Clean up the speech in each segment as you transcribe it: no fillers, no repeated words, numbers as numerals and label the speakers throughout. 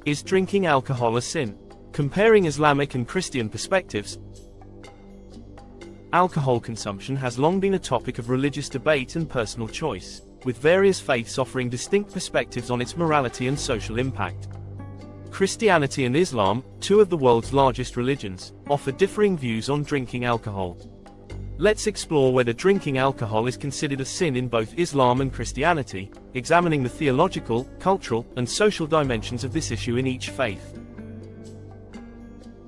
Speaker 1: Is drinking alcohol a sin? Comparing Islamic and Christian perspectives. Alcohol consumption has long been a topic of religious debate and personal choice, with various faiths offering distinct perspectives on its morality and social impact. Christianity and Islam, two of the world's largest religions, offer differing views on drinking alcohol. Let's explore whether drinking alcohol is considered a sin in both Islam and Christianity, examining the theological, cultural, and social dimensions of this issue in each faith.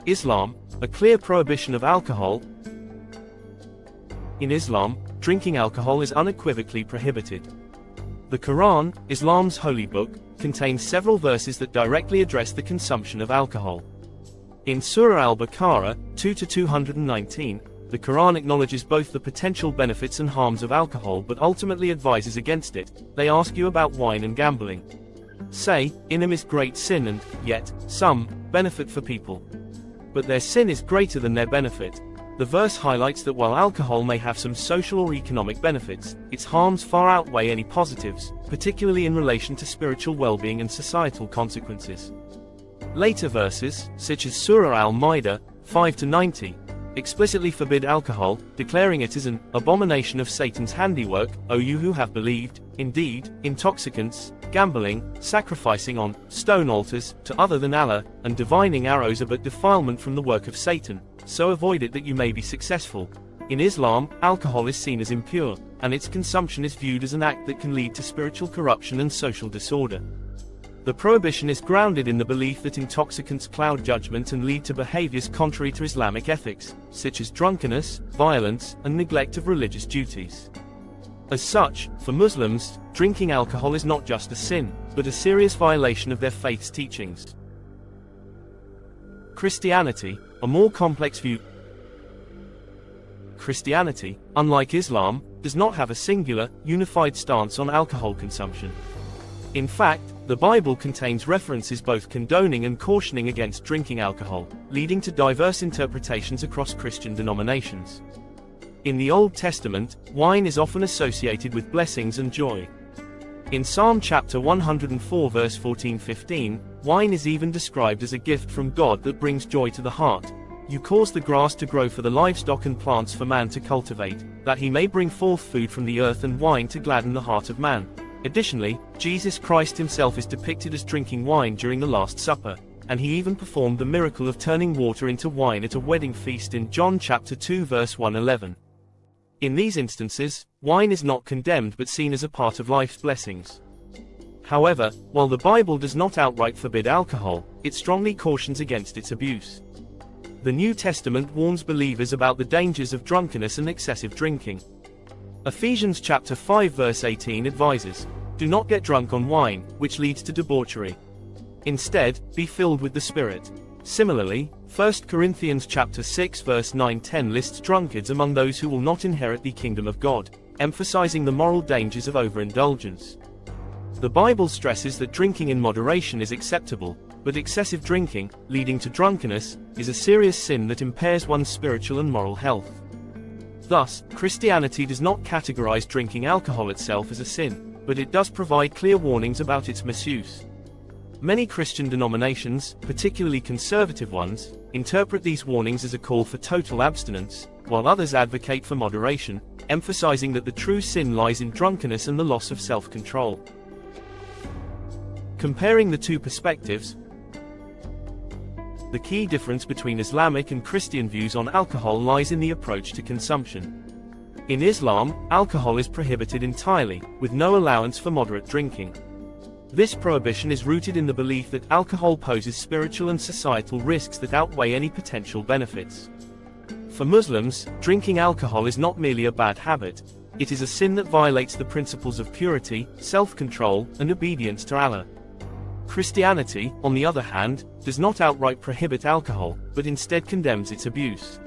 Speaker 1: Islam, a clear prohibition of alcohol. In Islam, drinking alcohol is unequivocally prohibited. The Quran, Islam's holy book, contains several verses that directly address the consumption of alcohol. In Surah Al-Baqarah, 2-219, the Quran acknowledges both the potential benefits and harms of alcohol but ultimately advises against it. They ask you about wine and gambling. Say, in them is great sin and, yet, some, benefit for people. But their sin is greater than their benefit. The verse highlights that while alcohol may have some social or economic benefits, its harms far outweigh any positives, particularly in relation to spiritual well-being and societal consequences. Later verses, such as Surah Al-Ma'idah, 5-90, explicitly forbid alcohol, declaring it as an abomination of Satan's handiwork. O you who have believed, indeed, intoxicants, gambling, sacrificing on stone altars to other than Allah, and divining arrows are but defilement from the work of Satan, so avoid it that you may be successful. In Islam, alcohol is seen as impure, and its consumption is viewed as an act that can lead to spiritual corruption and social disorder. The prohibition is grounded in the belief that intoxicants cloud judgment and lead to behaviors contrary to Islamic ethics, such as drunkenness, violence, and neglect of religious duties. As such, for Muslims, drinking alcohol is not just a sin, but a serious violation of their faith's teachings. Christianity, a more complex view. Christianity, unlike Islam, does not have a singular, unified stance on alcohol consumption. In fact, the Bible contains references both condoning and cautioning against drinking alcohol, leading to diverse interpretations across Christian denominations. In the Old Testament, wine is often associated with blessings and joy. In Psalm chapter 104 verse 14-15, wine is even described as a gift from God that brings joy to the heart. You cause the grass to grow for the livestock and plants for man to cultivate, that he may bring forth food from the earth and wine to gladden the heart of man. Additionally, Jesus Christ himself is depicted as drinking wine during the Last Supper, and he even performed the miracle of turning water into wine at a wedding feast in John chapter 2 verse 111. In these instances, wine is not condemned but seen as a part of life's blessings. However, while the Bible does not outright forbid alcohol, it strongly cautions against its abuse. The New Testament warns believers about the dangers of drunkenness and excessive drinking. Ephesians chapter 5 verse 18 advises, "Do not get drunk on wine, which leads to debauchery. Instead, be filled with the Spirit." Similarly, 1 Corinthians chapter 6 verse 9-10 lists drunkards among those who will not inherit the kingdom of God, emphasizing the moral dangers of overindulgence. The Bible stresses that drinking in moderation is acceptable, but excessive drinking, leading to drunkenness, is a serious sin that impairs one's spiritual and moral health. Thus, Christianity does not categorize drinking alcohol itself as a sin, but it does provide clear warnings about its misuse. Many Christian denominations, particularly conservative ones, interpret these warnings as a call for total abstinence, while others advocate for moderation, emphasizing that the true sin lies in drunkenness and the loss of self-control. Comparing the two perspectives, the key difference between Islamic and Christian views on alcohol lies in the approach to consumption. In Islam, alcohol is prohibited entirely, with no allowance for moderate drinking. This prohibition is rooted in the belief that alcohol poses spiritual and societal risks that outweigh any potential benefits. For Muslims, drinking alcohol is not merely a bad habit, it is a sin that violates the principles of purity, self-control, and obedience to Allah. Christianity, on the other hand, does not outright prohibit alcohol, but instead condemns its abuse.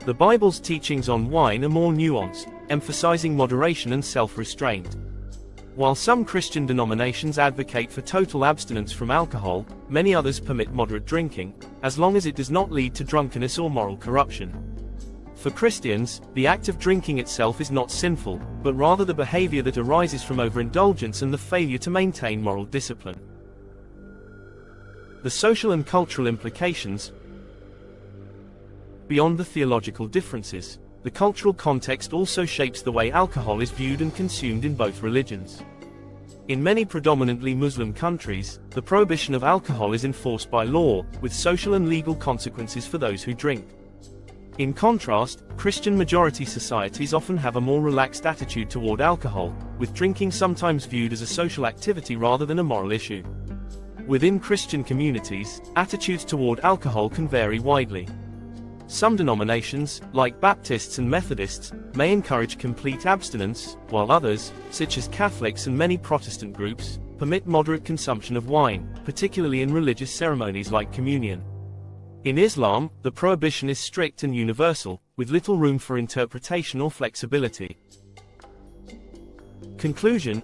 Speaker 1: The Bible's teachings on wine are more nuanced, emphasizing moderation and self-restraint. While some Christian denominations advocate for total abstinence from alcohol, many others permit moderate drinking, as long as it does not lead to drunkenness or moral corruption. For Christians, the act of drinking itself is not sinful, but rather the behavior that arises from overindulgence and the failure to maintain moral discipline. The social and cultural implications. Beyond the theological differences, the cultural context also shapes the way alcohol is viewed and consumed in both religions. In many predominantly Muslim countries, the prohibition of alcohol is enforced by law, with social and legal consequences for those who drink. In contrast, Christian-majority societies often have a more relaxed attitude toward alcohol, with drinking sometimes viewed as a social activity rather than a moral issue. Within Christian communities, attitudes toward alcohol can vary widely. Some denominations, like Baptists and Methodists, may encourage complete abstinence, while others, such as Catholics and many Protestant groups, permit moderate consumption of wine, particularly in religious ceremonies like communion. In Islam, the prohibition is strict and universal, with little room for interpretation or flexibility. Conclusion.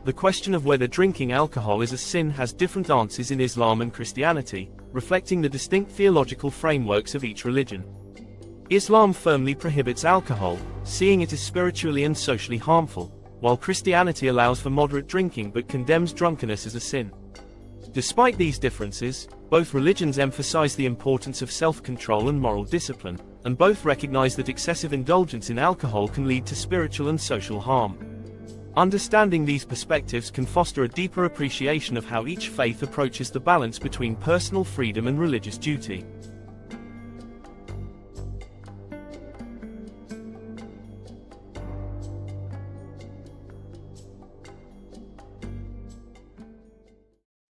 Speaker 1: The question of whether drinking alcohol is a sin has different answers in Islam and Christianity, reflecting the distinct theological frameworks of each religion. Islam firmly prohibits alcohol, seeing it as spiritually and socially harmful, while Christianity allows for moderate drinking but condemns drunkenness as a sin. Despite these differences, both religions emphasize the importance of self-control and moral discipline, and both recognize that excessive indulgence in alcohol can lead to spiritual and social harm. Understanding these perspectives can foster a deeper appreciation of how each faith approaches the balance between personal freedom and religious duty.